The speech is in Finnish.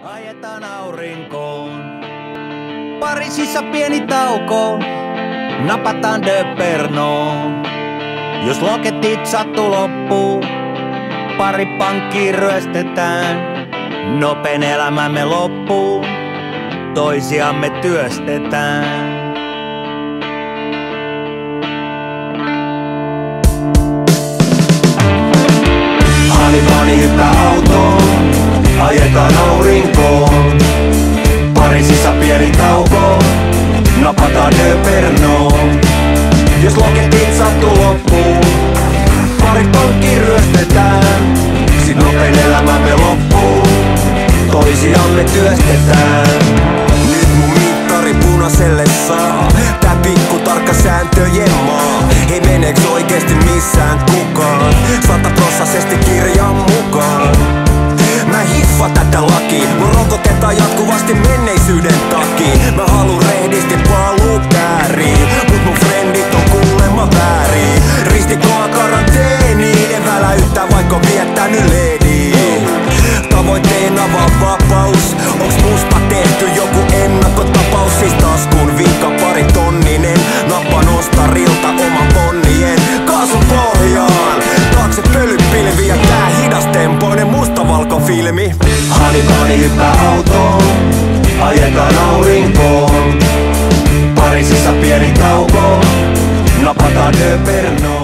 Ajetaan aurinkoon. Pariisissa pieni tauko. Napataan de Pernoon. Jos loketit sattuu loppuun, pari pankkia ryöstetään. Nopein elämämme loppuu, toisiamme työstetään. Hanipani hyppää autoon, ajetaan aurinkoon. Pariisissa pieni tauko, napataan de Pernoon. Jos loketit sattuu loppuun, pari pankkia ryöstetään. Sit nopein elämämme loppuu, toisiamme työstetään. Nyt mun mittari punaiselle saa, tää pikku tarkka sääntöjen maa. Ei meneeks oikeesti missään kukaan, 100% kirjan mukaan. Mä hiffa tätä lakia, mun rokotetaan jatkuvasti menneisyyden takia. Mä haluun rehdisti paluu kääriin, mut mun frendit on kuulemma väärin. Ristikoa karanteeniin, en väläyttää vaikka viettänyt lediin. Tavoitteena vaan vapaus, onks musta tehty joku ennakkotapaus? Siis taskuun viikka pari tonninen, nappan ostarilta oma ponnien. Kaasun pohjaan, taakse pölypilvi ja tää hidastempoinen mustavalkofilmi. Hanipani hyppää autoon, ajetaan aurinkoon. Pariisissa pieni tauko, napataan de Pernoon.